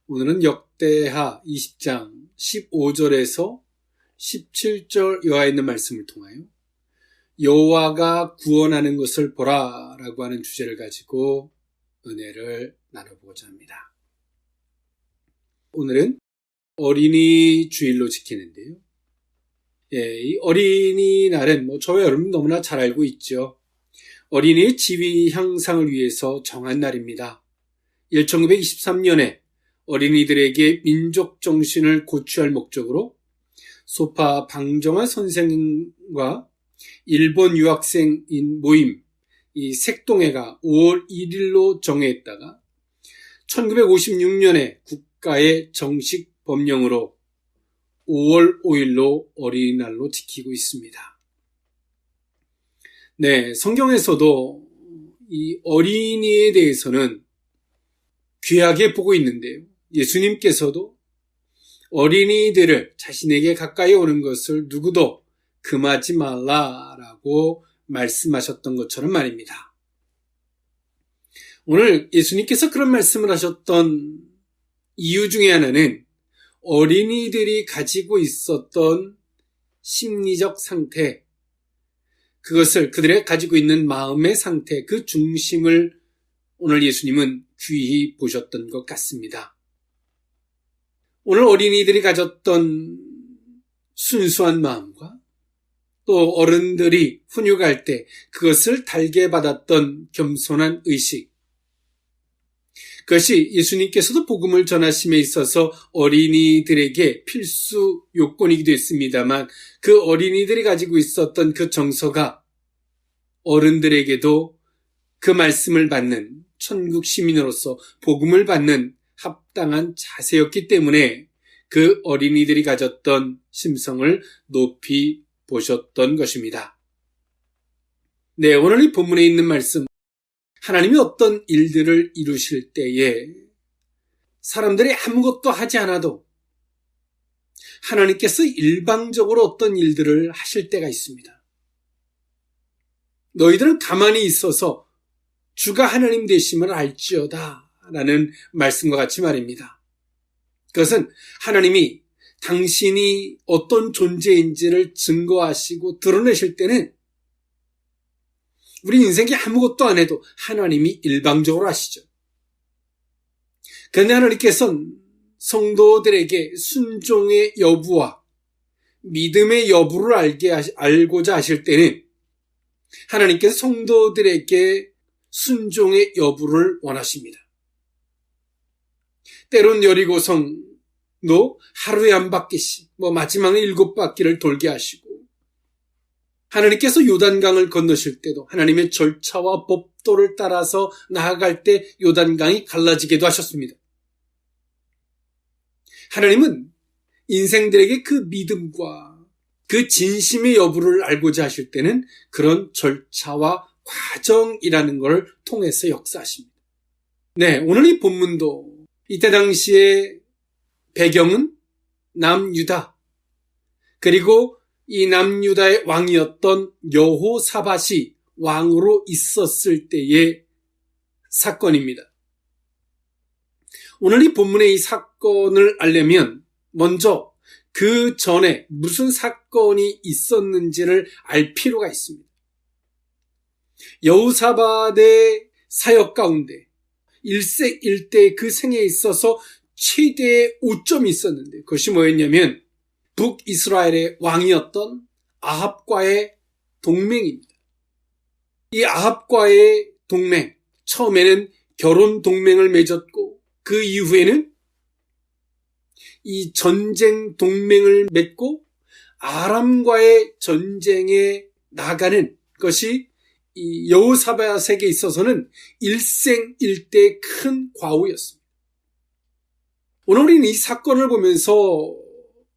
오늘은 역대하 20장 15절에서 17절 이하에 있는 말씀을 통하여 여호와가 구원하는 것을 보라 라고 하는 주제를 가지고 은혜를 나눠보고자 합니다. 오늘은 어린이 주일로 지키는데요. 이 어린이날은 저와 여러분 너무나 잘 알고 있죠. 어린이의 지위 향상을 위해서 정한 날입니다. 1923년에 어린이들에게 민족 정신을 고취할 목적으로 소파 방정환 선생과 일본 유학생인 모임 이 색동회가 5월 1일로 정했다가 1956년에 국가의 정식 법령으로 5월 5일로 어린이날로 지키고 있습니다. 네, 성경에서도 이 어린이에 대해서는 귀하게 보고 있는데요. 예수님께서도 어린이들을 자신에게 가까이 오는 것을 누구도 금하지 말라라고 말씀하셨던 것처럼 말입니다. 오늘 예수님께서 그런 말씀을 하셨던 이유 중에 하나는 어린이들이 가지고 있었던 심리적 상태, 그것을 그들의 가지고 있는 마음의 상태, 그 중심을 오늘 예수님은 귀히 보셨던 것 같습니다. 오늘 어린이들이 가졌던 순수한 마음과 또 어른들이 훈육할 때 그것을 달게 받았던 겸손한 의식, 그것이 예수님께서도 복음을 전하심에 있어서 어린이들에게 필수 요건이기도 했습니다만 그 어린이들이 가지고 있었던 그 정서가 어른들에게도 그 말씀을 받는 천국 시민으로서 복음을 받는 합당한 자세였기 때문에 그 어린이들이 가졌던 심성을 높이 보셨던 것입니다. 네, 오늘 이 본문에 있는 말씀, 하나님이 어떤 일들을 이루실 때에 사람들이 아무것도 하지 않아도 하나님께서 일방적으로 어떤 일들을 하실 때가 있습니다. 너희들은 가만히 있어서 주가 하나님 되심을 알지어다 라는 말씀과 같이 말입니다. 그것은 하나님이 당신이 어떤 존재인지를 증거하시고 드러내실 때는 우리 인생에 아무것도 안 해도 하나님이 일방적으로 하시죠. 그런데 하나님께서는 성도들에게 순종의 여부와 믿음의 여부를 알고자 하실 때는 하나님께서 성도들에게 순종의 여부를 원하십니다. 때론 여리고성도 하루에 한 바퀴씩, 마지막에 7바퀴를 돌게 하시고, 하나님께서 요단강을 건너실 때도 하나님의 절차와 법도를 따라서 나아갈 때 요단강이 갈라지게도 하셨습니다. 하나님은 인생들에게 그 믿음과 그 진심의 여부를 알고자 하실 때는 그런 절차와 과정이라는 것을 통해서 역사하십니다. 네, 오늘 이 본문도 이때 당시의 배경은 남유다, 그리고 이 남유다의 왕이었던 여호사밧이 왕으로 있었을 때의 사건입니다. 오늘 이 본문의 이 사건을 알려면 먼저 그 전에 무슨 사건이 있었는지를 알 필요가 있습니다. 여호사밧의 사역 가운데 일색일대 그 생에 있어서 최대의 오점이 있었는데 그것이 뭐였냐면 북이스라엘의 왕이었던 아합과의 동맹입니다. 이 아합과의 동맹, 처음에는 결혼 동맹을 맺었고 그 이후에는 이 전쟁 동맹을 맺고 아람과의 전쟁에 나가는 것이 이 여호사밧에게 있어서는 일생일대의 큰 과오였습니다. 오늘 우리는 이 사건을 보면서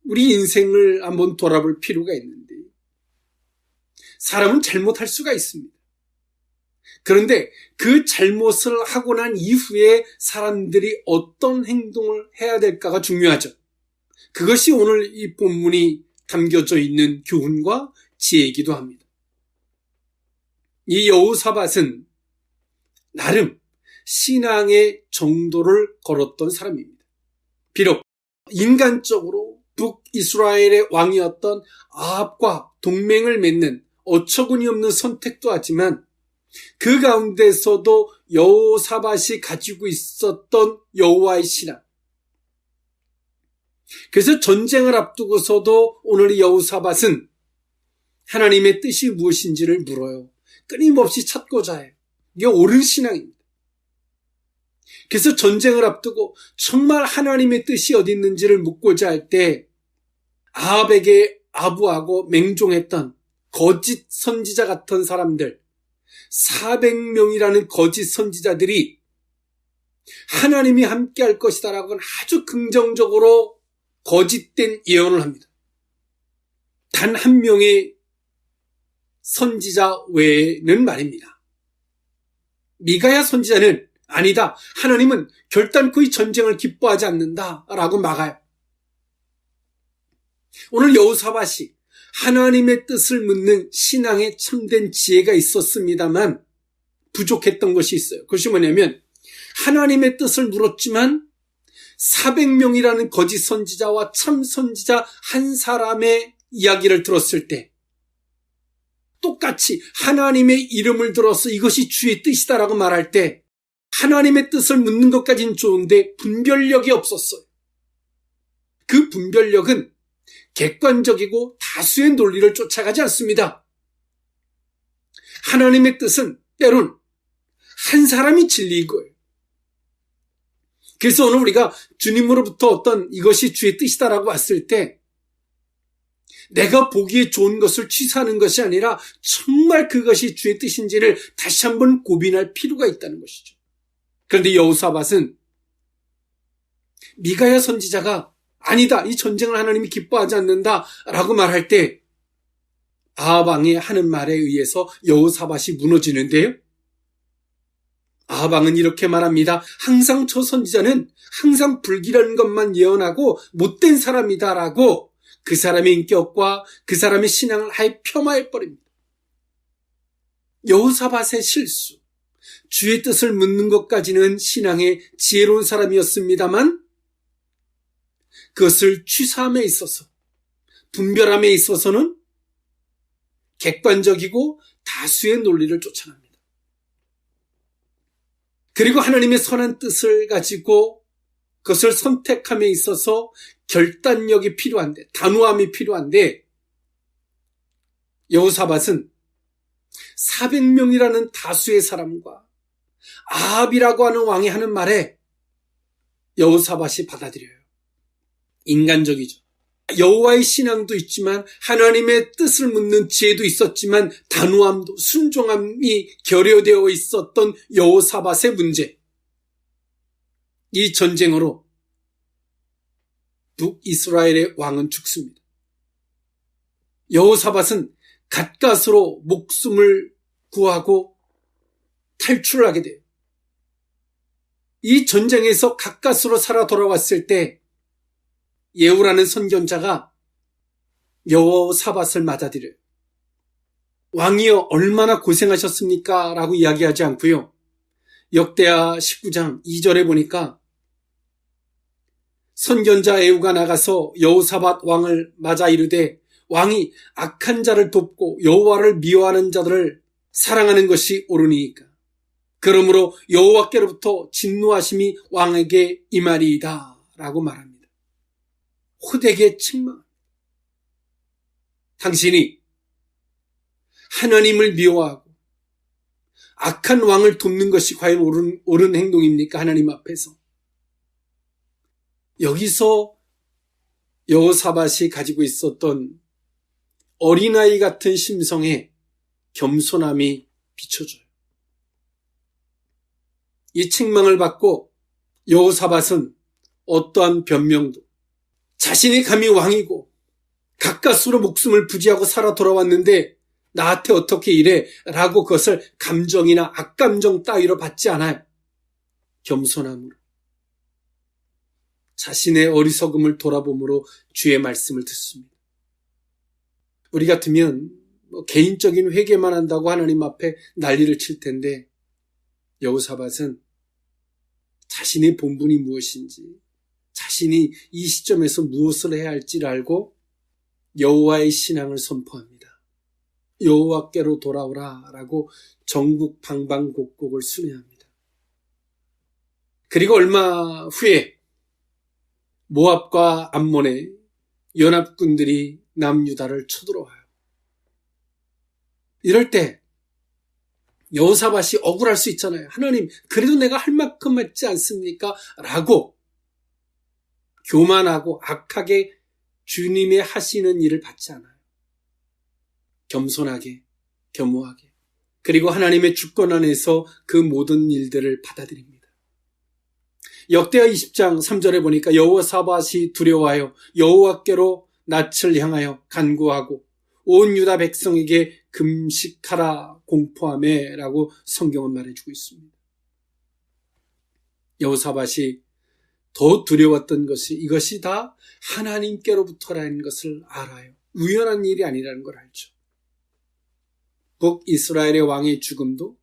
우리 인생을 한번 돌아볼 필요가 있는데 사람은 잘못할 수가 있습니다. 그런데 그 잘못을 하고 난 이후에 사람들이 어떤 행동을 해야 될까가 중요하죠. 그것이 오늘 이 본문이 담겨져 있는 교훈과 지혜이기도 합니다. 이 여호사밧은 나름 신앙의 정도를 걸었던 사람입니다. 비록 인간적으로 북이스라엘의 왕이었던 아합과 동맹을 맺는 어처구니 없는 선택도 하지만 그 가운데서도 여호사밧이 가지고 있었던 여호와의 신앙. 그래서 전쟁을 앞두고서도 오늘 여호사밧은 하나님의 뜻이 무엇인지를 물어요. 끊임없이 찾고자 해요. 이게 옳은 신앙입니다. 그래서 전쟁을 앞두고 정말 하나님의 뜻이 어디 있는지를 묻고자 할 때 아합에게 아부하고 맹종했던 거짓 선지자 같은 사람들 400명이라는 거짓 선지자들이 하나님이 함께 할 것이다 라고는 아주 긍정적으로 거짓된 예언을 합니다. 단 한 명의 선지자 외에는 말입니다. 미가야 선지자는 아니다. 하나님은 결단코 이 전쟁을 기뻐하지 않는다 라고 막아요. 오늘 여호사밧이 하나님의 뜻을 묻는 신앙에 참된 지혜가 있었습니다만 부족했던 것이 있어요. 그것이 뭐냐면 하나님의 뜻을 물었지만 400명이라는 거짓 선지자와 참 선지자 한 사람의 이야기를 들었을 때 똑같이 하나님의 이름을 들어서 이것이 주의 뜻이다라고 말할 때 하나님의 뜻을 묻는 것까지는 좋은데 분별력이 없었어요. 그 분별력은 객관적이고 다수의 논리를 쫓아가지 않습니다. 하나님의 뜻은 때론 한 사람이 진리인 거예요. 그래서 오늘 우리가 주님으로부터 어떤 이것이 주의 뜻이다라고 왔을 때 내가 보기에 좋은 것을 취사하는 것이 아니라 정말 그것이 주의 뜻인지를 다시 한번 고민할 필요가 있다는 것이죠. 그런데 여호사밧은 미가야 선지자가 아니다, 이 전쟁을 하나님이 기뻐하지 않는다 라고 말할 때 아합 왕이 하는 말에 의해서 여호사밧이 무너지는데요. 아합 왕은 이렇게 말합니다. 항상 저 선지자는 항상 불길한 것만 예언하고 못된 사람이다 라고 그 사람의 인격과 그 사람의 신앙을 아예 폄하해버립니다. 여호사밧의 실수, 주의 뜻을 묻는 것까지는 신앙의 지혜로운 사람이었습니다만 그것을 취사함에 있어서, 분별함에 있어서는 객관적이고 다수의 논리를 쫓아갑니다. 그리고 하나님의 선한 뜻을 가지고 그것을 선택함에 있어서 결단력이 필요한데, 단호함이 필요한데 여호사밧은 400명이라는 다수의 사람과 아합이라고 하는 왕이 하는 말에 여호사밧이 받아들여요. 인간적이죠. 여호와의 신앙도 있지만 하나님의 뜻을 묻는 지혜도 있었지만 단호함도 순종함이 결여되어 있었던 여호사밧의 문제. 이 전쟁으로 북이스라엘의 왕은 죽습니다. 여호사밧은 갓갓으로 목숨을 구하고 탈출을 하게 돼요. 이 전쟁에서 갓갓으로 살아 돌아왔을 때 예후라는 선견자가 여호사밧을 맞아들여요. 왕이여 얼마나 고생하셨습니까? 라고 이야기하지 않고요. 역대하 19장 2절에 보니까 선견자 예후가 나가서 여호사밧 왕을 맞아 이르되 왕이 악한 자를 돕고 여호와를 미워하는 자들을 사랑하는 것이 옳으니까 그러므로 여호와께로부터 진노하심이 왕에게 임하리이다 라고 말합니다. 호되게 책망. 당신이 하나님을 미워하고 악한 왕을 돕는 것이 과연 옳은 행동입니까? 하나님 앞에서. 여기서 여호사밧이 가지고 있었던 어린아이 같은 심성에 겸손함이 비춰져요. 이 책망을 받고 여호사밧은 어떠한 변명도 자신이 감히 왕이고 가까스로 목숨을 부지하고 살아 돌아왔는데 나한테 어떻게 이래? 라고 그것을 감정이나 악감정 따위로 받지 않아요. 겸손함으로. 자신의 어리석음을 돌아봄으로 주의 말씀을 듣습니다. 우리 같으면 개인적인 회개만 한다고 하나님 앞에 난리를 칠 텐데 여호사밧은 자신의 본분이 무엇인지 자신이 이 시점에서 무엇을 해야 할지를 알고 여호와의 신앙을 선포합니다. 여호와께로 돌아오라 라고 전국 방방곡곡을 순회합니다. 그리고 얼마 후에 모압과 암몬의 연합군들이 남유다를 쳐들어와요. 이럴 때 여호사밧이 억울할 수 있잖아요. 하나님, 그래도 내가 할 만큼 했지 않습니까? 라고 교만하고 악하게 주님의 하시는 일을 받지 않아요. 겸손하게, 겸허하게, 그리고 하나님의 주권 안에서 그 모든 일들을 받아들입니다. 역대하 20장 3절에 보니까 여호사밧이 두려워하여 여호와께로 낯을 향하여 간구하고 온 유다 백성에게 금식하라 공포하매 라고 성경은 말해주고 있습니다. 여호사밧이 더 두려웠던 것이 이것이 다 하나님께로부터라는 것을 알아요. 우연한 일이 아니라는 걸 알죠. 북이스라엘의 왕의 죽음도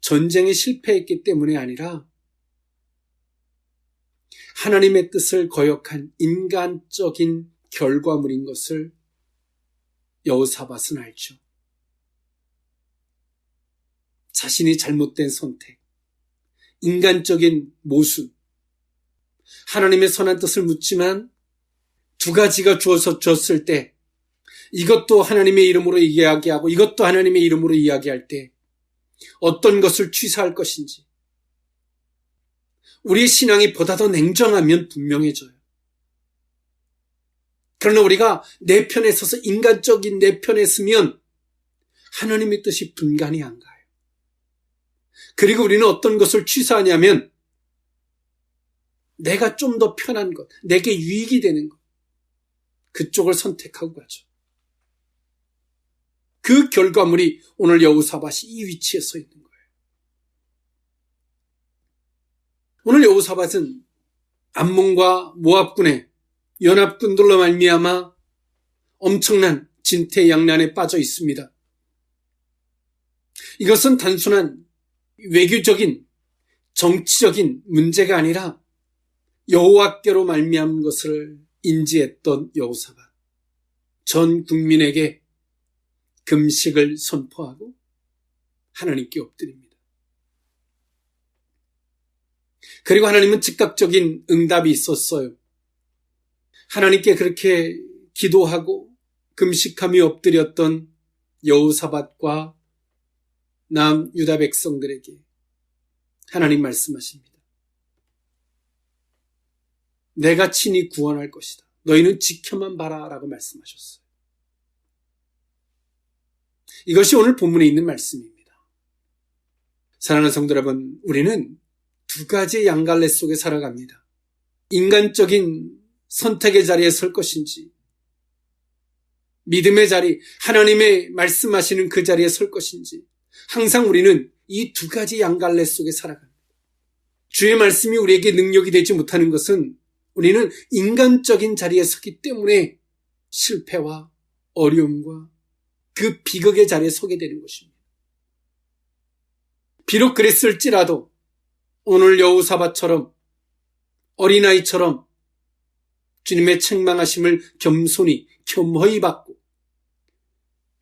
전쟁에 실패했기 때문이 아니라 하나님의 뜻을 거역한 인간적인 결과물인 것을 여호사밧은 알죠. 자신이 잘못된 선택, 인간적인 모순, 하나님의 선한 뜻을 묻지만 두 가지가 주어서 줬을 때 이것도 하나님의 이름으로 이야기하고 이것도 하나님의 이름으로 이야기할 때 어떤 것을 취사할 것인지 우리의 신앙이 보다 더 냉정하면 분명해져요. 그러나 우리가 내 편에 서서 인간적인 내 편에 서면 하나님의 뜻이 분간이 안 가요. 그리고 우리는 어떤 것을 취사하냐면 내가 좀 더 편한 것, 내게 유익이 되는 것, 그쪽을 선택하고 가죠. 그 결과물이 오늘 여호사밧이 이 위치에 서 있는 거예요. 오늘 여호사밧은 암몬과 모압군의 연합군들로 말미암아 엄청난 진퇴양난에 빠져 있습니다. 이것은 단순한 외교적인 정치적인 문제가 아니라 여호와께로 말미암은 것을 인지했던 여호사밧, 전 국민에게 금식을 선포하고 하나님께 엎드립니다. 그리고 하나님은 즉각적인 응답이 있었어요. 하나님께 그렇게 기도하고 금식하며 엎드렸던 여호사밧과 남유다 백성들에게 하나님 말씀하십니다. 내가 친히 구원할 것이다. 너희는 지켜만 봐라 라고 말씀하셨어요. 이것이 오늘 본문에 있는 말씀입니다. 사랑하는 성도 여러분, 우리는 두 가지의 양갈래 속에 살아갑니다. 인간적인 선택의 자리에 설 것인지, 믿음의 자리, 하나님의 말씀하시는 그 자리에 설 것인지, 항상 우리는 이 두 가지 양갈래 속에 살아갑니다. 주의 말씀이 우리에게 능력이 되지 못하는 것은 우리는 인간적인 자리에 서기 때문에 실패와 어려움과 그 비극의 자리에 서게 되는 것입니다. 비록 그랬을지라도 오늘 여호사밧처럼 어린아이처럼 주님의 책망하심을 겸손히 겸허히 받고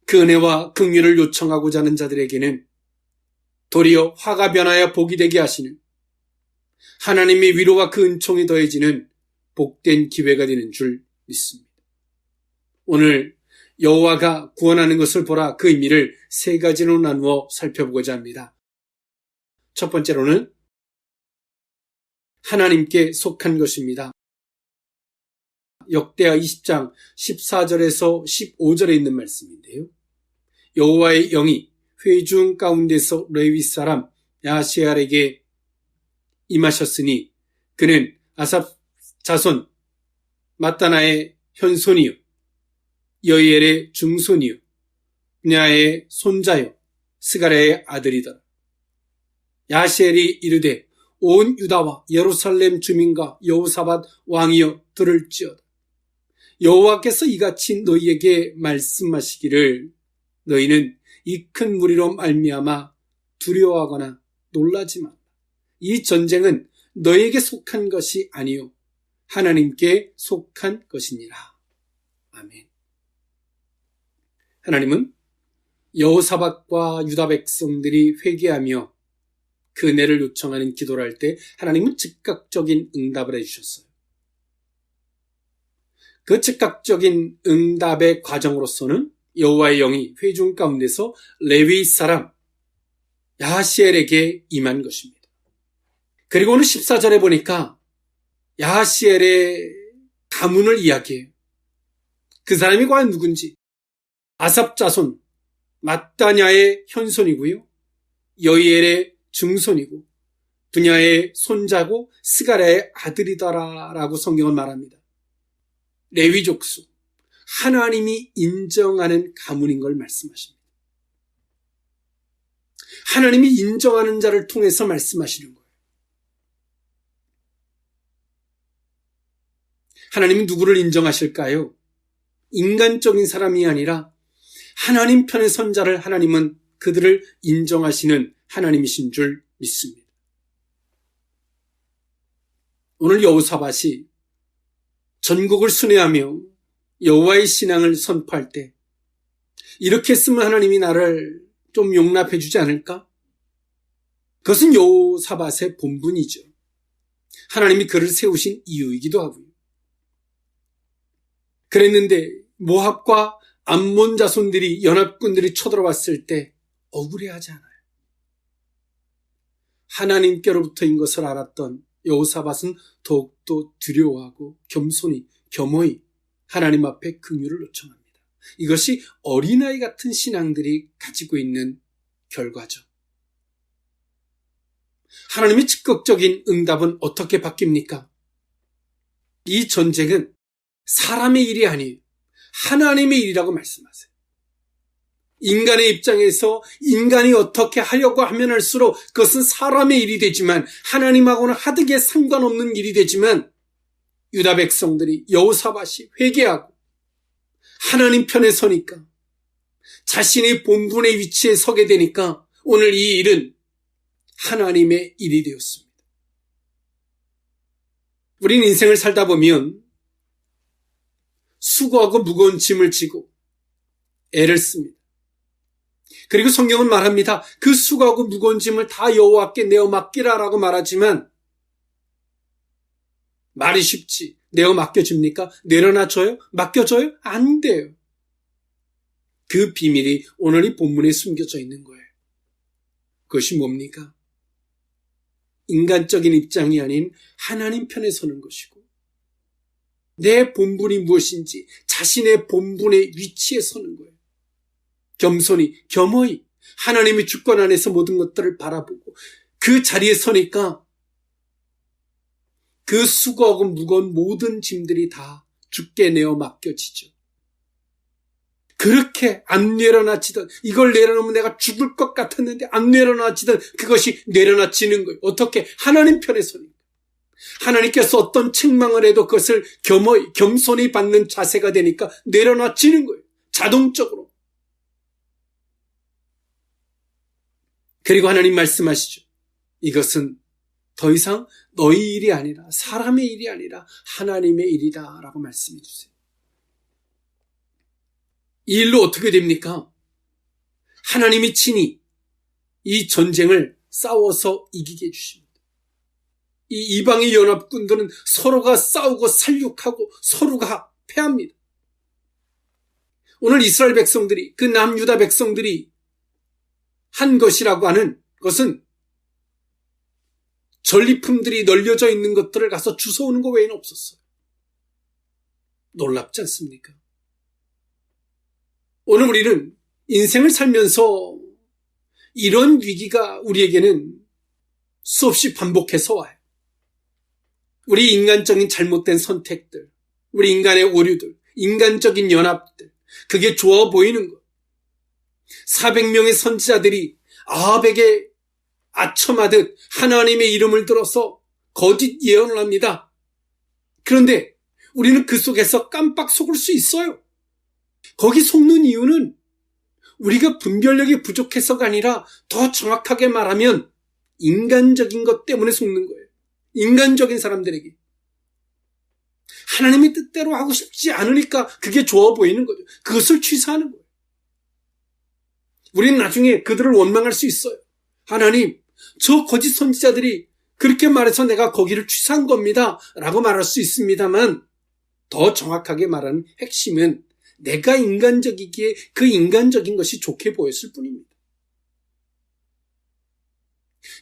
그 은혜와 긍휼을 요청하고자 하는 자들에게는 도리어 화가 변하여 복이 되게 하시는 하나님의 위로와 그 은총이 더해지는 복된 기회가 되는 줄 믿습니다. 오늘 여호와가 구원하는 것을 보라, 그 의미를 세 가지로 나누어 살펴보고자 합니다. 첫 번째로는 하나님께 속한 것입니다. 역대하 20장 14절에서 15절에 있는 말씀인데요. 여호와의 영이 회중 가운데서 레위 사람 야시알에게 임하셨으니 그는 아삽 자손 마따나의 현손이요 여이엘의 중손이요 분야의 손자요 스가랴의 아들이더라. 야시엘이 이르되 온 유다와 예루살렘 주민과 여호사밧 왕이여 들을지어다. 여호와께서 이같이 너희에게 말씀하시기를 너희는 이 큰 무리로 말미암아 두려워하거나 놀라지 마라. 이 전쟁은 너희에게 속한 것이 아니요 하나님께 속한 것이니라. 아멘. 하나님은 여호사밧과 유다 백성들이 회개하며 그 은혜를 요청하는 기도를 할 때 하나님은 즉각적인 응답을 해주셨어요. 그 즉각적인 응답의 과정으로서는 여호와의 영이 회중 가운데서 레위 사람 야하시엘에게 임한 것입니다. 그리고 오늘 14절에 보니까 야하시엘의 가문을 이야기해요. 그 사람이 과연 누군지. 아삽 자손 마따냐의 현손이고요. 여이엘의 증손이고 분야의 손자고 스가랴의 아들이더라라고 성경은 말합니다. 레위 족속, 하나님이 인정하는 가문인 걸 말씀하십니다. 하나님이 인정하는 자를 통해서 말씀하시는 거예요. 하나님은 누구를 인정하실까요? 인간적인 사람이 아니라 하나님 편에 선 자를 하나님은 그들을 인정하시는 하나님이신 줄 믿습니다. 오늘 여호사밧이 전국을 순회하며 여호와의 신앙을 선포할 때 이렇게 했으면 하나님이 나를 좀 용납해 주지 않을까? 그것은 여호사밧의 본분이죠. 하나님이 그를 세우신 이유이기도 하고요. 그랬는데 모압과 암몬 자손들이 연합군들이 쳐들어왔을 때 억울해하지 않아요. 하나님께로부터인 것을 알았던 여호사밧은 더욱더 두려워하고 겸허히 하나님 앞에 긍휼을 요청합니다. 이것이 어린아이 같은 신앙들이 가지고 있는 결과죠. 하나님의 즉각적인 응답은 어떻게 바뀝니까? 이 전쟁은 사람의 일이 아니에요. 하나님의 일이라고 말씀하세요. 인간의 입장에서 인간이 어떻게 하려고 하면 할수록 그것은 사람의 일이 되지만 하나님하고는 하등에 상관없는 일이 되지만 유다 백성들이 여호사밧이 회개하고 하나님 편에 서니까 자신의 본분의 위치에 서게 되니까 오늘 이 일은 하나님의 일이 되었습니다. 우리는 인생을 살다 보면 수고하고 무거운 짐을 지고 애를 씁니다. 그리고 성경은 말합니다. 그 수고하고 무거운 짐을 다 여호와께 내어 맡기라라고 말하지만 말이 쉽지. 내어 맡겨집니까? 내려놔줘요? 맡겨줘요? 안 돼요. 그 비밀이 오늘 이 본문에 숨겨져 있는 거예요. 그것이 뭡니까? 인간적인 입장이 아닌 하나님 편에 서는 것이고 내 본분이 무엇인지 자신의 본분의 위치에 서는 거예요. 겸허히 하나님의 주권 안에서 모든 것들을 바라보고 그 자리에 서니까 그 수고하고 무거운 모든 짐들이 다 주께 내어 맡겨지죠. 그렇게 안 내려놔지던 이걸 내려놓으면 내가 죽을 것 같았는데 안 내려놔지던 그것이 내려놔지는 거예요. 어떻게? 하나님 편에 서니까. 하나님께서 어떤 책망을 해도 그것을 겸손히 받는 자세가 되니까 내려놔지는 거예요. 자동적으로. 그리고 하나님 말씀하시죠. 이것은 더 이상 너희 일이 아니라 사람의 일이 아니라 하나님의 일이다 라고 말씀해 주세요. 이 일로 어떻게 됩니까? 하나님이 친히 이 전쟁을 싸워서 이기게 해주십니다. 이 이방의 연합군들은 서로가 싸우고 살육하고 서로가 패합니다. 오늘 이스라엘 백성들이 그 남유다 백성들이 한 것이라고 하는 것은 전리품들이 널려져 있는 것들을 가서 주워오는 것 외에는 없었어요. 놀랍지 않습니까? 오늘 우리는 인생을 살면서 이런 위기가 우리에게는 수없이 반복해서 와요. 우리 인간적인 잘못된 선택들, 우리 인간의 오류들, 인간적인 연합들, 그게 좋아 보이는 것. 400명의 선지자들이 아합에게 아첨하듯 하나님의 이름을 들어서 거짓 예언을 합니다. 그런데 우리는 그 속에서 깜빡 속을 수 있어요. 거기 속는 이유는 우리가 분별력이 부족해서가 아니라 더 정확하게 말하면 인간적인 것 때문에 속는 거예요. 인간적인 사람들에게. 하나님의 뜻대로 하고 싶지 않으니까 그게 좋아 보이는 거죠. 그것을 취사하는 거예요. 우리는 나중에 그들을 원망할 수 있어요. 하나님, 저 거짓 선지자들이 그렇게 말해서 내가 거기를 취사한 겁니다 라고 말할 수 있습니다만, 더 정확하게 말하는 핵심은 내가 인간적이기에 그 인간적인 것이 좋게 보였을 뿐입니다.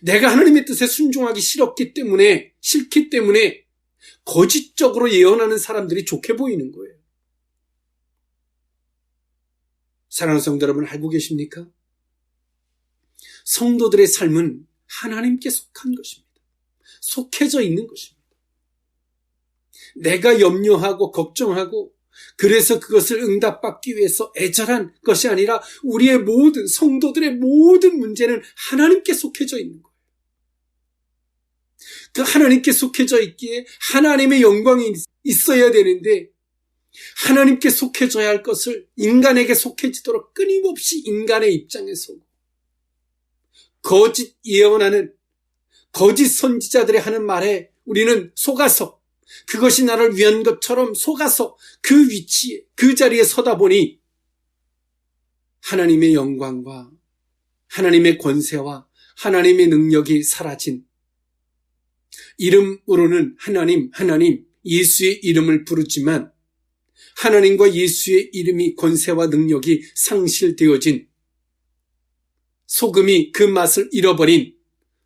내가 하나님의 뜻에 순종하기 싫기 때문에 거짓적으로 예언하는 사람들이 좋게 보이는 거예요. 사랑하는 성도 여러분, 알고 계십니까? 성도들의 삶은 하나님께 속한 것입니다. 속해져 있는 것입니다. 내가 염려하고 걱정하고 그래서 그것을 응답받기 위해서 애절한 것이 아니라 우리의 모든 성도들의 모든 문제는 하나님께 속해져 있는 거예요. 그 하나님께 속해져 있기에 하나님의 영광이 있어야 되는데 하나님께 속해져야 할 것을 인간에게 속해지도록 끊임없이 인간의 입장에 서고 거짓 예언하는 거짓 선지자들이 하는 말에 우리는 속아서 그것이 나를 위한 것처럼 속아서 그 위치에 그 자리에 서다 보니 하나님의 영광과 하나님의 권세와 하나님의 능력이 사라진 이름으로는 하나님 예수의 이름을 부르지만 하나님과 예수의 이름이 권세와 능력이 상실되어진 소금이 그 맛을 잃어버린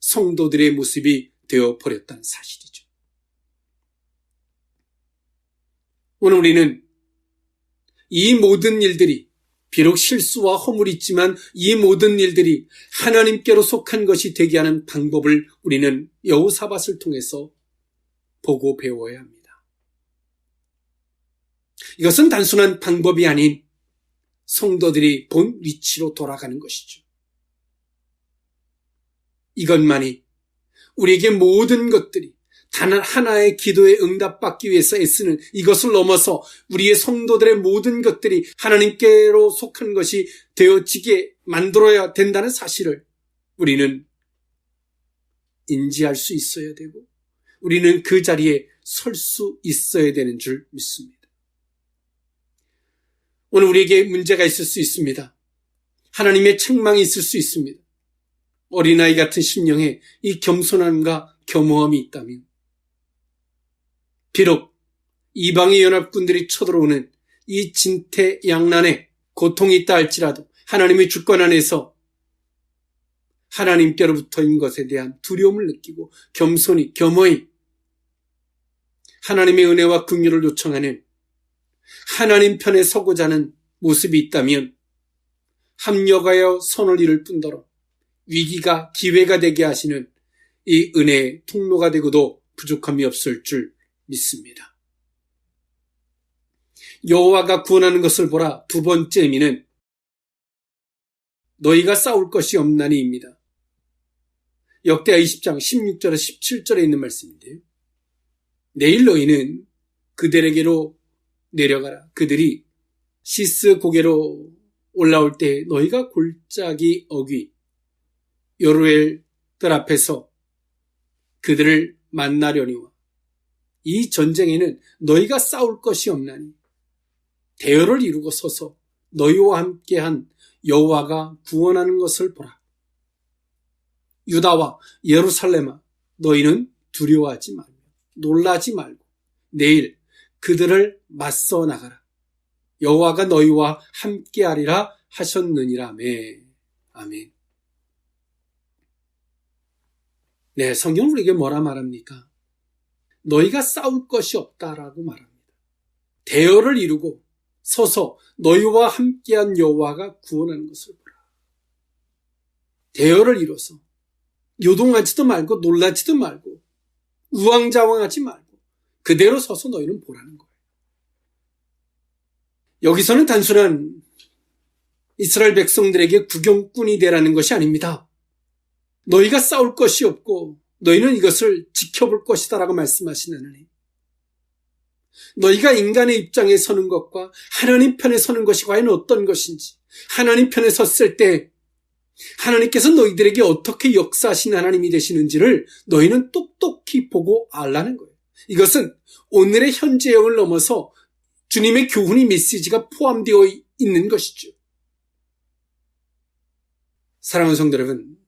성도들의 모습이 되어버렸다는 사실이죠. 오늘 우리는 이 모든 일들이 비록 실수와 허물이 있지만 이 모든 일들이 하나님께로 속한 것이 되게 하는 방법을 우리는 여호사밧을 통해서 보고 배워야 합니다. 이것은 단순한 방법이 아닌 성도들이 본 위치로 돌아가는 것이죠. 이것만이 우리에게 모든 것들이 단 하나의 기도에 응답받기 위해서 애쓰는 이것을 넘어서 우리의 성도들의 모든 것들이 하나님께로 속한 것이 되어지게 만들어야 된다는 사실을 우리는 인지할 수 있어야 되고 우리는 그 자리에 설 수 있어야 되는 줄 믿습니다. 오늘 우리에게 문제가 있을 수 있습니다. 하나님의 책망이 있을 수 있습니다. 어린아이 같은 심령에 이 겸손함과 겸허함이 있다면 비록 이방의 연합군들이 쳐들어오는 이 진퇴양난에 고통이 있다 할지라도 하나님의 주권 안에서 하나님께로부터인 것에 대한 두려움을 느끼고 겸손히 겸허히 하나님의 은혜와 긍휼을 요청하는 하나님 편에 서고자 하는 모습이 있다면 합력하여 선을 이룰 뿐더러 위기가 기회가 되게 하시는 이 은혜의 통로가 되고도 부족함이 없을 줄 믿습니다. 여호와가 구원하는 것을 보라. 두 번째 의미는 너희가 싸울 것이 없나니입니다. 역대하 20장 16절에서 17절에 있는 말씀인데요. 내일 너희는 그들에게로 내려가라. 그들이 시스 고개로 올라올 때 너희가 골짜기 어귀 요르엘들 앞에서 그들을 만나려니와 이 전쟁에는 너희가 싸울 것이 없나니 대열을 이루고 서서 너희와 함께한 여호와가 구원하는 것을 보라. 유다와 예루살렘아 너희는 두려워하지 말고 놀라지 말고 내일 그들을 맞서 나가라. 여호와가 너희와 함께하리라 하셨느니라며. 아멘. 네, 성경은 우리에게 뭐라 말합니까? 너희가 싸울 것이 없다라고 말합니다. 대열을 이루고 서서 너희와 함께한 여호와가 구원하는 것을 보라. 대열을 이뤄서 요동하지도 말고 놀라지도 말고 우왕좌왕하지 말고 그대로 서서 너희는 보라는 거예요. 여기서는 단순한 이스라엘 백성들에게 구경꾼이 되라는 것이 아닙니다. 너희가 싸울 것이 없고 너희는 이것을 지켜볼 것이다 라고 말씀하신 하나님. 너희가 인간의 입장에 서는 것과 하나님 편에 서는 것이 과연 어떤 것인지, 하나님 편에 섰을 때 하나님께서 너희들에게 어떻게 역사하신 하나님이 되시는지를 너희는 똑똑히 보고 알라는 거예요. 이것은 오늘의 현재형을 넘어서 주님의 교훈이 메시지가 포함되어 있는 것이죠. 사랑하는 성도 여러분,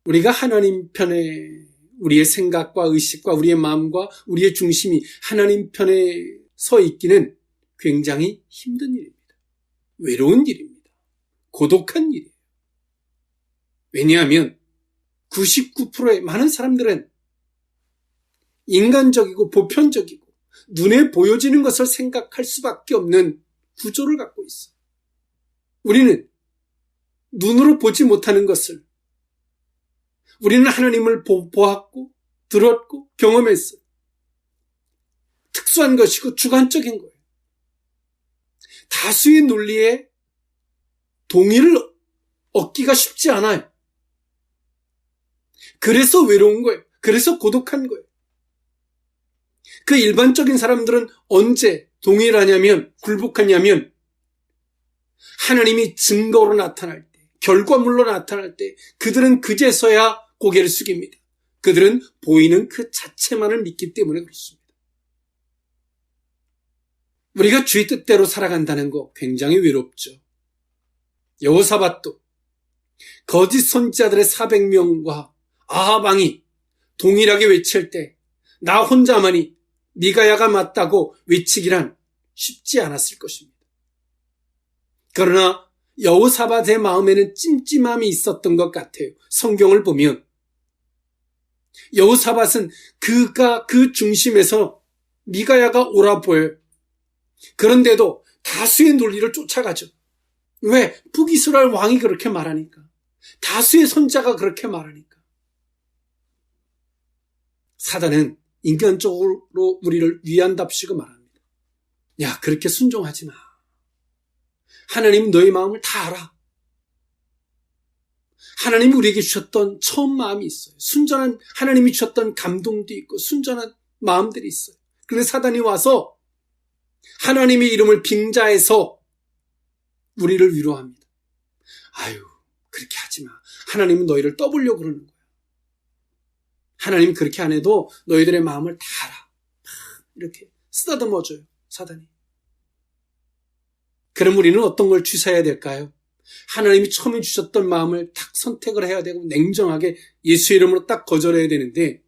우리가 하나님 편에 우리의 생각과 의식과 우리의 마음과 우리의 중심이 하나님 편에 서 있기는 굉장히 힘든 일입니다. 외로운 일입니다. 고독한 일이에요. 왜냐하면 99%의 많은 사람들은 인간적이고 보편적이고 눈에 보여지는 것을 생각할 수밖에 없는 구조를 갖고 있어요. 우리는 눈으로 보지 못하는 것을, 우리는 하나님을 보았고 들었고 경험했어요. 특수한 것이고 주관적인 거예요. 다수의 논리에 동의를 얻기가 쉽지 않아요. 그래서 외로운 거예요. 그래서 고독한 거예요. 그 일반적인 사람들은 언제 동의를 하냐면, 굴복하냐면 하나님이 증거로 나타날 때, 결과물로 나타날 때 그들은 그제서야 고개를 숙입니다. 그들은 보이는 그 자체만을 믿기 때문에 그렇습니다. 우리가 주의 뜻대로 살아간다는 거 굉장히 외롭죠. 여호사밧도 거짓 선지자들의 400명과 아합 왕이 동일하게 외칠 때 나 혼자만이 미가야가 맞다고 외치기란 쉽지 않았을 것입니다. 그러나 여호사밧의 마음에는 찜찜함이 있었던 것 같아요. 성경을 보면 여호사밧은 그가 그 중심에서 미가야가 옳아 보여요. 그런데도 다수의 논리를 쫓아가죠. 왜? 북이스라엘 왕이 그렇게 말하니까. 다수의 선자가 그렇게 말하니까. 사단은 인간적으로 우리를 위한답시고 말합니다. 야, 그렇게 순종하지 마. 하나님 너의 마음을 다 알아. 하나님이 우리에게 주셨던 처음 마음이 있어요. 순전한 하나님이 주셨던 감동도 있고 순전한 마음들이 있어요. 그런데 사단이 와서 하나님의 이름을 빙자해서 우리를 위로합니다. 아유, 그렇게 하지 마. 하나님은 너희를 떠보려고 그러는 거야. 하나님 그렇게 안 해도 너희들의 마음을 다 알아. 이렇게 쓰다듬어줘요, 사단이. 그럼 우리는 어떤 걸 취사해야 될까요? 하나님이 처음에 주셨던 마음을 딱 선택을 해야 되고 냉정하게 예수 이름으로 딱 거절해야 되는데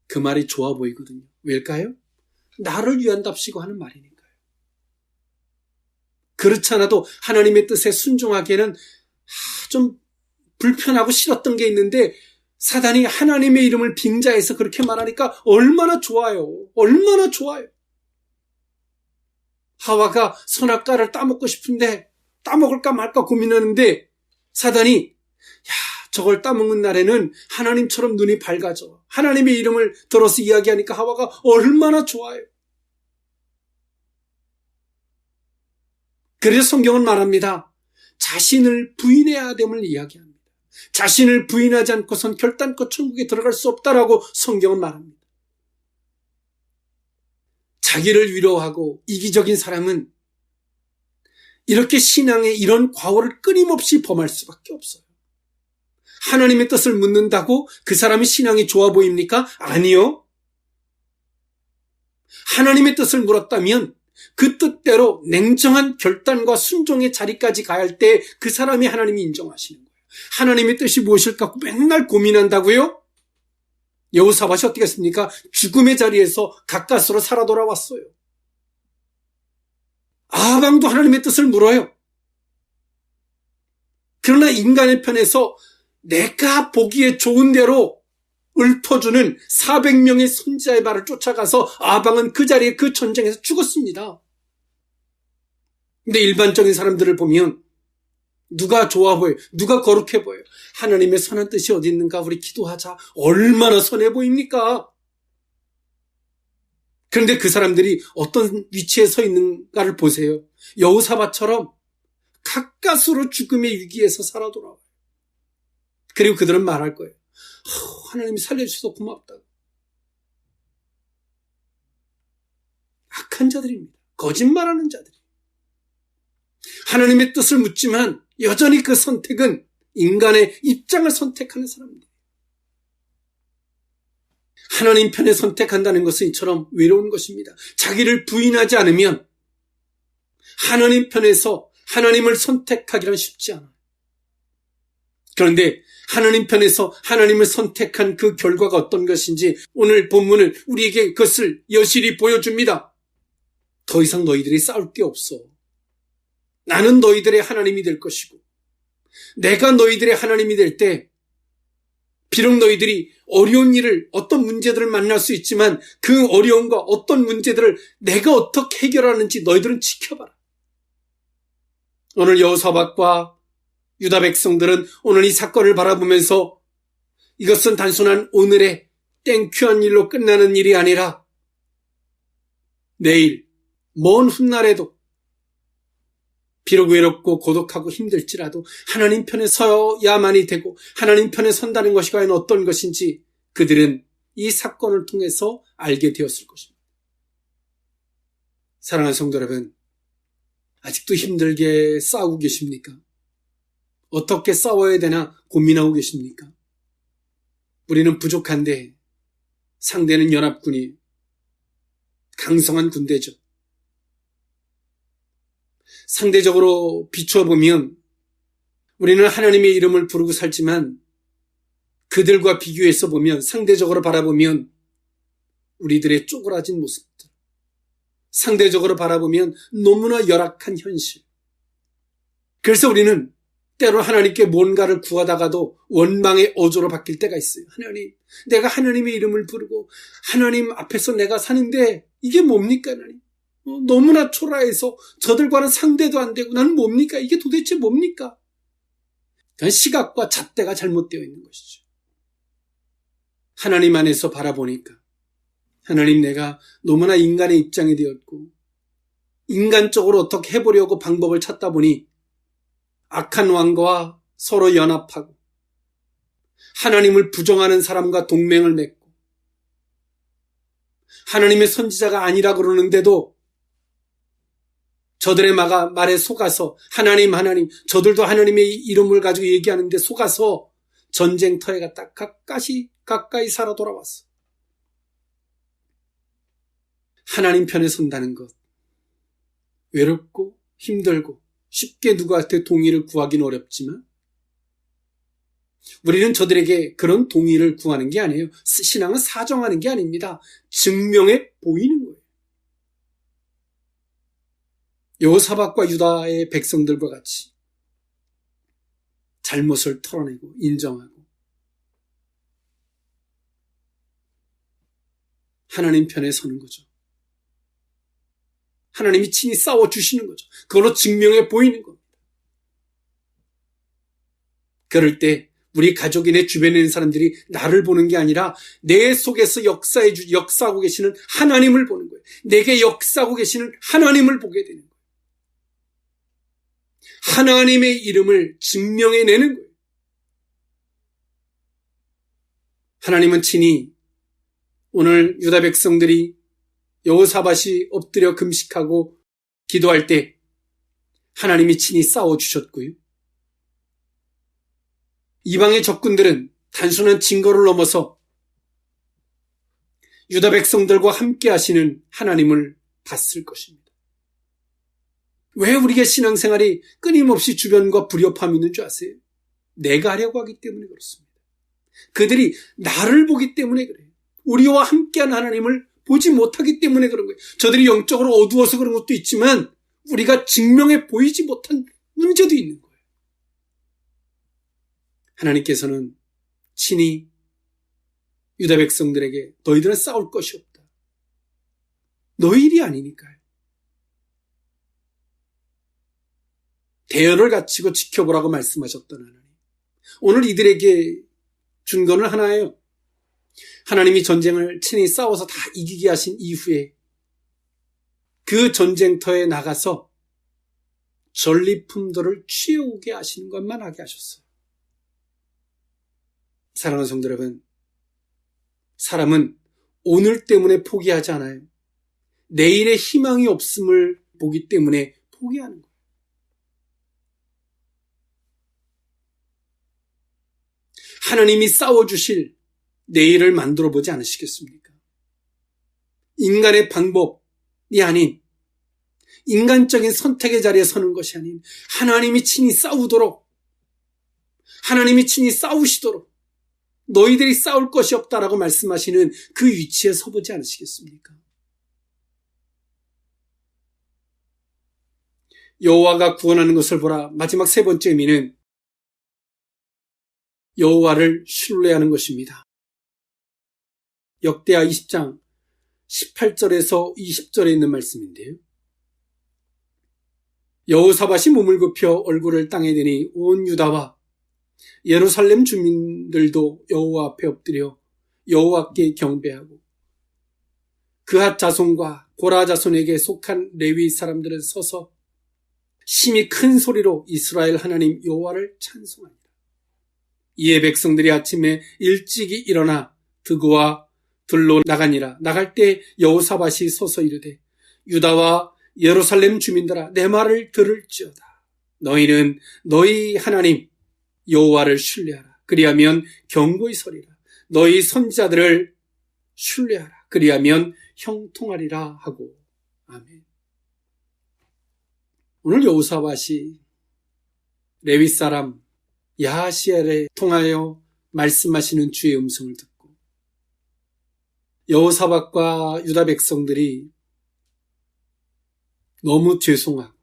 그 말이 좋아 보이거든요. 왜일까요? 나를 위한답시고 하는 말이니까요. 그렇지 않아도 하나님의 뜻에 순종하기에는 좀 불편하고 싫었던 게 있는데 사단이 하나님의 이름을 빙자해서 그렇게 말하니까 얼마나 좋아요. 얼마나 좋아요. 하와가 선악과를 따먹고 싶은데 따먹을까 말까 고민하는데 사단이 야, 저걸 따먹는 날에는 하나님처럼 눈이 밝아져. 하나님의 이름을 들어서 이야기하니까 하와가 얼마나 좋아요. 그래서 성경은 말합니다. 자신을 부인해야 됨을 이야기합니다. 자신을 부인하지 않고선 결단코 천국에 들어갈 수 없다라고 성경은 말합니다. 자기를 위로하고 이기적인 사람은 이렇게 신앙의 이런 과오를 끊임없이 범할 수밖에 없어요. 하나님의 뜻을 묻는다고 그 사람이 신앙이 좋아 보입니까? 아니요. 하나님의 뜻을 물었다면 그 뜻대로 냉정한 결단과 순종의 자리까지 가야 할 때 그 사람이 하나님이 인정하시는 거예요. 하나님의 뜻이 무엇일까 맨날 고민한다고요? 여호사밧이 어떻게 했습니까? 죽음의 자리에서 가까스로 살아 돌아왔어요. 아방도 하나님의 뜻을 물어요. 그러나 인간의 편에서 내가 보기에 좋은 대로 읊어주는 400명의 선지자의 말을 쫓아가서 아방은 그 자리에 그 전쟁에서 죽었습니다. 근데 일반적인 사람들을 보면 누가 좋아 보여요? 누가 거룩해 보여요? 하나님의 선한 뜻이 어디 있는가? 우리 기도하자. 얼마나 선해 보입니까? 그런데 그 사람들이 어떤 위치에 서 있는가를 보세요. 여호사밧처럼 가까스로 죽음의 위기에서 살아 돌아와요. 그리고 그들은 말할 거예요. 하나님이 살려주셔서 고맙다고. 악한 자들입니다. 거짓말하는 자들이. 하나님의 뜻을 묻지만 여전히 그 선택은 인간의 입장을 선택하는 사람입니다. 하나님 편에 선택한다는 것은 이처럼 외로운 것입니다. 자기를 부인하지 않으면 하나님 편에서 하나님을 선택하기란 쉽지 않아요. 그런데 하나님 편에서 하나님을 선택한 그 결과가 어떤 것인지 오늘 본문은 우리에게 그것을 여실히 보여줍니다. 더 이상 너희들이 싸울 게 없어. 나는 너희들의 하나님이 될 것이고 내가 너희들의 하나님이 될 때 비록 너희들이 어려운 일을 어떤 문제들을 만날 수 있지만 그 어려움과 어떤 문제들을 내가 어떻게 해결하는지 너희들은 지켜봐라. 오늘 여호사밧과 유다 백성들은 오늘 이 사건을 바라보면서 이것은 단순한 오늘의 땡큐한 일로 끝나는 일이 아니라 내일 먼 훗날에도 비록 외롭고 고독하고 힘들지라도 하나님 편에 서야만이 되고 하나님 편에 선다는 것이 과연 어떤 것인지 그들은 이 사건을 통해서 알게 되었을 것입니다. 사랑하는 성도 여러분, 아직도 힘들게 싸우고 계십니까? 어떻게 싸워야 되나 고민하고 계십니까? 우리는 부족한데 상대는 연합군이 강성한 군대죠. 상대적으로 비추어보면 우리는 하나님의 이름을 부르고 살지만 그들과 비교해서 보면 상대적으로 바라보면 우리들의 쪼그라진 모습들, 상대적으로 바라보면 너무나 열악한 현실. 그래서 우리는 때로 하나님께 뭔가를 구하다가도 원망의 어조로 바뀔 때가 있어요. 하나님, 내가 하나님의 이름을 부르고 하나님 앞에서 내가 사는데 이게 뭡니까 하나님? 너무나 초라해서 저들과는 상대도 안 되고 나는 뭡니까? 이게 도대체 뭡니까? 시각과 잣대가 잘못되어 있는 것이죠. 하나님 안에서 바라보니까 하나님, 내가 너무나 인간의 입장이 되었고 인간적으로 어떻게 해보려고 방법을 찾다 보니 악한 왕과 서로 연합하고 하나님을 부정하는 사람과 동맹을 맺고 하나님의 선지자가 아니라 그러는데도 저들의 말에 속아서 하나님, 저들도 하나님의 이름을 가지고 얘기하는데 속아서 전쟁터에 갔다 가까이 살아 돌아왔어. 하나님 편에 선다는 것, 외롭고 힘들고 쉽게 누구한테 동의를 구하기는 어렵지만 우리는 저들에게 그런 동의를 구하는 게 아니에요. 신앙은 사정하는 게 아닙니다. 증명해 보이는 거예요. 여호사밧과 유다의 백성들과 같이 잘못을 털어내고 인정하고 하나님 편에 서는 거죠. 하나님이 친히 싸워주시는 거죠. 그걸로 증명해 보이는 겁니다. 그럴 때 우리 가족이 내 주변에 있는 사람들이 나를 보는 게 아니라 내 속에서 역사하고 계시는 하나님을 보는 거예요. 내게 역사하고 계시는 하나님을 보게 되는 거예요. 하나님의 이름을 증명해내는 거예요. 하나님은 친히 오늘 유다 백성들이 여호사밧이 엎드려 금식하고 기도할 때 하나님이 친히 싸워주셨고요. 이방의 적군들은 단순한 증거를 넘어서 유다 백성들과 함께 하시는 하나님을 봤을 것입니다. 왜 우리의 신앙생활이 끊임없이 주변과 불협화음이 있는 줄 아세요? 내가 하려고 하기 때문에 그렇습니다. 그들이 나를 보기 때문에 그래요. 우리와 함께한 하나님을 보지 못하기 때문에 그런 거예요. 저들이 영적으로 어두워서 그런 것도 있지만 우리가 증명해 보이지 못한 문제도 있는 거예요. 하나님께서는 친히 유다 백성들에게 너희들은 싸울 것이 없다. 너희 일이 아니니까요. 대열을 갖추고 지켜보라고 말씀하셨던 하나님. 오늘 이들에게 준 거는 하나예요. 하나님이 전쟁을 친히 싸워서 다 이기게 하신 이후에 그 전쟁터에 나가서 전리품들을 취해오게 하시는 것만 하게 하셨어요. 사랑하는 성도 여러분, 사람은 오늘 때문에 포기하지 않아요. 내일의 희망이 없음을 보기 때문에 포기하는 거예요. 하나님이 싸워주실 내일을 만들어 보지 않으시겠습니까? 인간의 방법이 아닌, 인간적인 선택의 자리에 서는 것이 아닌 하나님이 친히 싸우도록, 하나님이 친히 싸우시도록 너희들이 싸울 것이 없다라고 말씀하시는 그 위치에 서보지 않으시겠습니까? 여호와가 구원하는 것을 보라. 마지막 세 번째 의미는 여호와를 신뢰하는 것입니다. 역대하 20장 18절에서 20절에 있는 말씀인데요. 여호사밧이 몸을 굽혀 얼굴을 땅에 대니 온 유다와 예루살렘 주민들도 여호와 앞에 엎드려 여호와께 경배하고 그핫 자손과 고라 자손에게 속한 레위 사람들은 서서 심히 큰 소리로 이스라엘 하나님 여호와를 찬송합니다. 이에 백성들이 아침에 일찍이 일어나 드고와 들로 나가니라. 나갈 때 여호사밧이 서서 이르되 유다와 예루살렘 주민들아 내 말을 들을지어다. 너희는 너희 하나님 여호와를 신뢰하라. 그리하면 견고히 서리라. 너희 선지자들을 신뢰하라. 그리하면 형통하리라 하고. 아멘. 오늘 여호사밧이 레위 사람 야하시엘에 통하여 말씀하시는 주의 음성을 듣고 여호사밧과 유다 백성들이 너무 죄송하고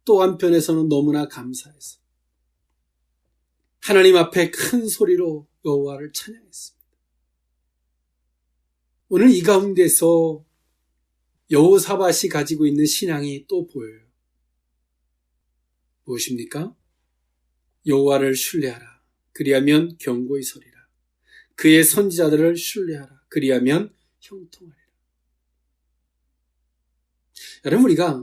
또 한편에서는 너무나 감사해서 하나님 앞에 큰 소리로 여호와를 찬양했습니다. 오늘 이 가운데서 여호사밧이 가지고 있는 신앙이 또 보여요. 무엇입니까? 여호와를 신뢰하라. 그리하면 견고히 서리라. 그의 선지자들을 신뢰하라. 그리하면 형통하리라. 여러분, 우리가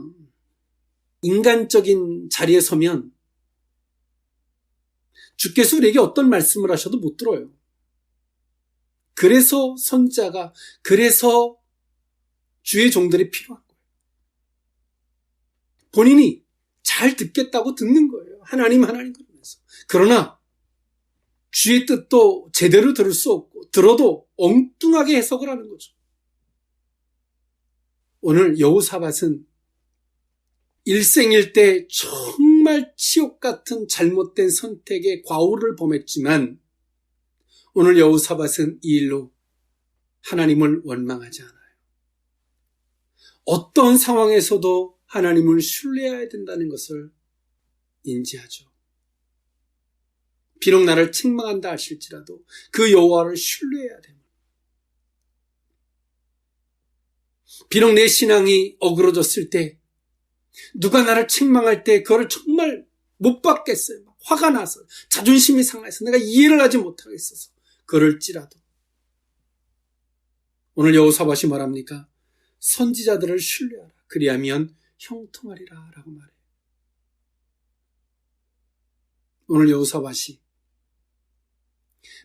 인간적인 자리에 서면 주께서 우리에게 어떤 말씀을 하셔도 못 들어요. 그래서 선지자가, 그래서 주의 종들이 필요한 거예요. 본인이 잘 듣겠다고 듣는 거예요. 하나님 그러면서. 그러나 주의 뜻도 제대로 들을 수 없고 들어도 엉뚱하게 해석을 하는 거죠. 오늘 여호사밧은 일생일대 정말 치욕 같은 잘못된 선택에 과오를 범했지만 오늘 여호사밧은 이 일로 하나님을 원망하지 않아요. 어떤 상황에서도 하나님을 신뢰해야 된다는 것을 인지하죠. 비록 나를 책망한다 하실지라도 그 여호와를 신뢰해야 됩니다. 비록 내 신앙이 어그러졌을 때 누가 나를 책망할 때 그거를 정말 못 받겠어요. 화가 나서 자존심이 상해서 내가 이해를 하지 못하겠어서 그럴지라도 오늘 여호사밧이 말합니까? 선지자들을 신뢰하라. 그리하면 형통하리라 라고 말해요. 오늘 여호사밧이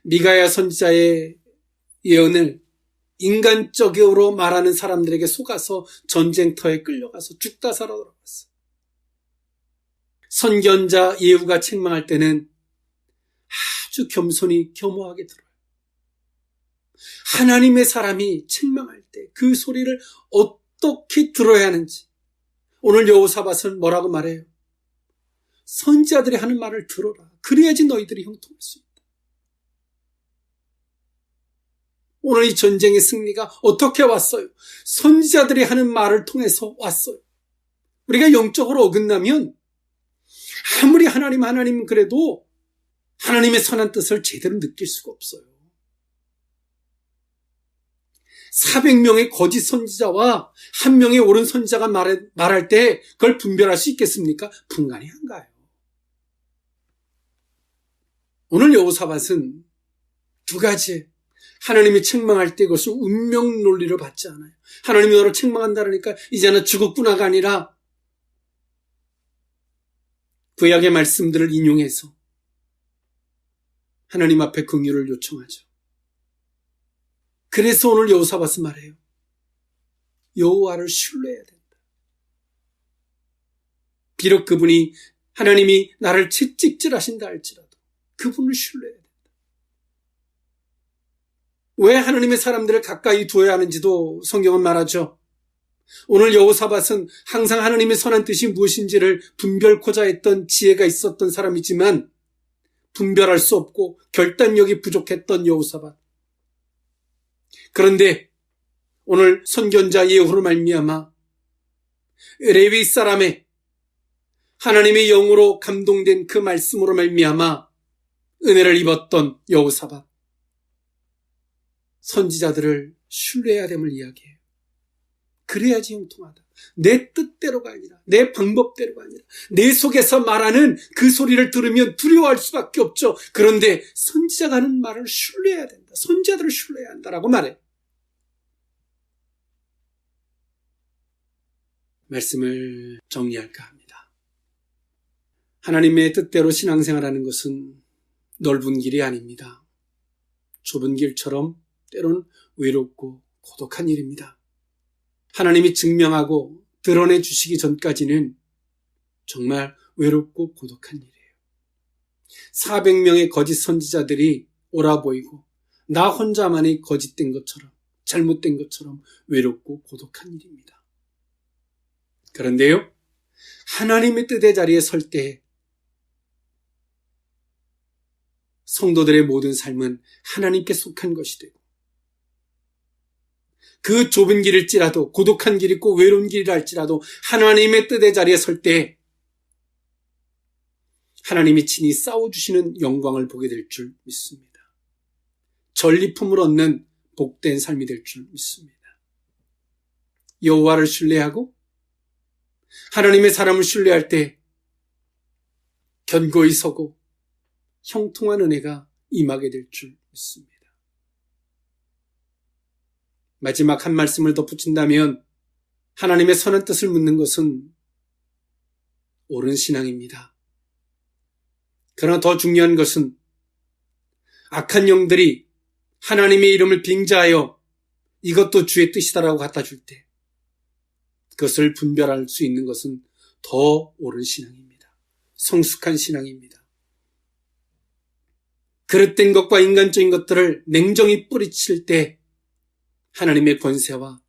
미가야 선지자의 예언을 인간적으로 말하는 사람들에게 속아서 전쟁터에 끌려가서 죽다 살아 돌아왔어요. 선견자 예후가 책망할 때는 아주 겸손히 겸허하게 들어요. 하나님의 사람이 책망할 때 그 소리를 어떻게 들어야 하는지 오늘 여호사밧은 뭐라고 말해요? 선지자들이 하는 말을 들어라. 그래야지 너희들이 형통할 수 있다. 오늘 이 전쟁의 승리가 어떻게 왔어요? 선지자들이 하는 말을 통해서 왔어요. 우리가 영적으로 어긋나면 아무리 하나님 그래도 하나님의 선한 뜻을 제대로 느낄 수가 없어요. 400명의 거짓 선지자와 1명의 옳은 선지자가 말할 때 그걸 분별할 수 있겠습니까? 불가능한가요? 오늘 여호사밧은 두 가지 하나님이 책망할 때 그것을 운명 논리로 받지 않아요. 하나님이 너를 책망한다 그러니까 이제는 죽었구나가 아니라 구약의 말씀들을 인용해서 하나님 앞에 긍휼을 요청하죠. 그래서 오늘 여호사밧은 말해요. 여호와를 신뢰해야 된다. 비록 그분이 하나님이 나를 채찍질하신다 할지라도 그분을 신뢰해야 된다. 왜 하나님의 사람들을 가까이 두어야 하는지도 성경은 말하죠. 오늘 여호사밧은 항상 하나님의 선한 뜻이 무엇인지를 분별코자 했던 지혜가 있었던 사람이지만 분별할 수 없고 결단력이 부족했던 여호사밧. 그런데 오늘 선견자 예후로 말미암아 레위 사람의 하나님의 영으로 감동된 그 말씀으로 말미암아 은혜를 입었던 여호사밧. 선지자들을 신뢰해야 됨을 이야기해요. 그래야지 형통하다. 내 뜻대로가 아니라 내 방법대로가 아니라 내 속에서 말하는 그 소리를 들으면 두려워할 수밖에 없죠. 그런데 선지자가 하는 말을 신뢰해야 된다. 선지자들을 신뢰해야 한다라고 말해. 말씀을 정리할까 합니다. 하나님의 뜻대로 신앙생활하는 것은 넓은 길이 아닙니다. 좁은 길처럼 때론 외롭고 고독한 일입니다. 하나님이 증명하고 드러내 주시기 전까지는 정말 외롭고 고독한 일이에요. 400명의 거짓 선지자들이 옳아 보이고 나 혼자만이 거짓된 것처럼 잘못된 것처럼 외롭고 고독한 일입니다. 그런데요, 하나님의 뜻의 자리에 설 때 성도들의 모든 삶은 하나님께 속한 것이 되고 그 좁은 길일지라도 고독한 길 있고 외로운 길이라 할지라도 하나님의 뜻의 자리에 설 때 하나님이 친히 싸워주시는 영광을 보게 될 줄 믿습니다. 전리품을 얻는 복된 삶이 될 줄 믿습니다. 여호와를 신뢰하고 하나님의 사람을 신뢰할 때 견고히 서고 형통한 은혜가 임하게 될 줄 믿습니다. 마지막 한 말씀을 덧붙인다면 하나님의 선한 뜻을 묻는 것은 옳은 신앙입니다. 그러나 더 중요한 것은 악한 영들이 하나님의 이름을 빙자하여 이것도 주의 뜻이다라고 갖다 줄 때 그것을 분별할 수 있는 것은 더 옳은 신앙입니다. 성숙한 신앙입니다. 그릇된 것과 인간적인 것들을 냉정히 뿌리칠 때 하나님의 권세와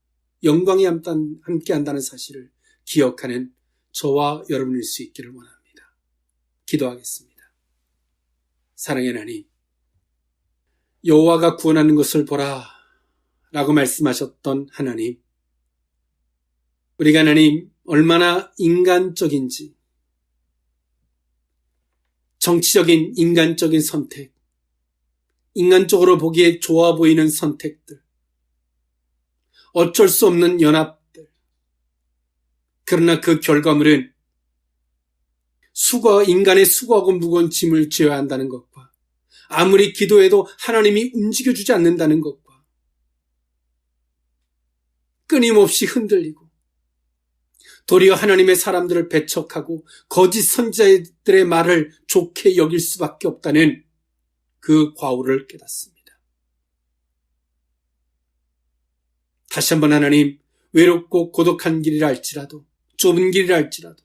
영광이 함께한다는 사실을 기억하는 저와 여러분일 수 있기를 원합니다. 기도하겠습니다. 사랑의 하나님, 여호와가 구원하는 것을 보라 라고 말씀하셨던 하나님, 우리가 하나님 얼마나 인간적인지, 정치적인 인간적인 선택, 인간적으로 보기에 좋아 보이는 선택들, 어쩔 수 없는 연합들. 그러나 그 결과물은 인간의 수고하고 무거운 짐을 져야 한다는 것과 아무리 기도해도 하나님이 움직여주지 않는다는 것과 끊임없이 흔들리고 도리어 하나님의 사람들을 배척하고 거짓 선지자들의 말을 좋게 여길 수밖에 없다는 그 과오를 깨닫습니다. 다시 한번 하나님, 외롭고 고독한 길이라 할지라도 좁은 길이라 할지라도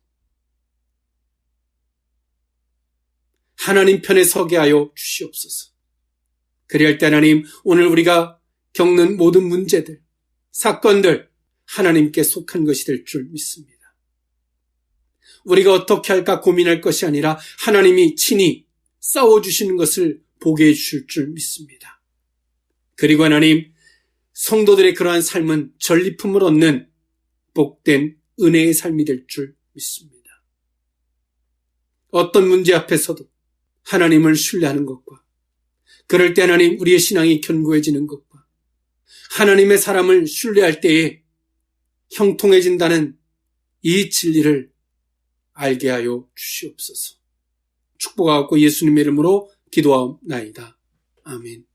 하나님 편에 서게 하여 주시옵소서. 그리할 때 하나님, 오늘 우리가 겪는 모든 문제들, 사건들 하나님께 속한 것이 될 줄 믿습니다. 우리가 어떻게 할까 고민할 것이 아니라 하나님이 친히 싸워주시는 것을 보게 해주실 줄 믿습니다. 그리고 하나님, 성도들의 그러한 삶은 전리품을 얻는 복된 은혜의 삶이 될 줄 믿습니다. 어떤 문제 앞에서도 하나님을 신뢰하는 것과 그럴 때 하나님 우리의 신앙이 견고해지는 것과 하나님의 사람을 신뢰할 때에 형통해진다는 이 진리를 알게 하여 주시옵소서. 축복하고 예수님의 이름으로 기도하옵나이다. 아멘.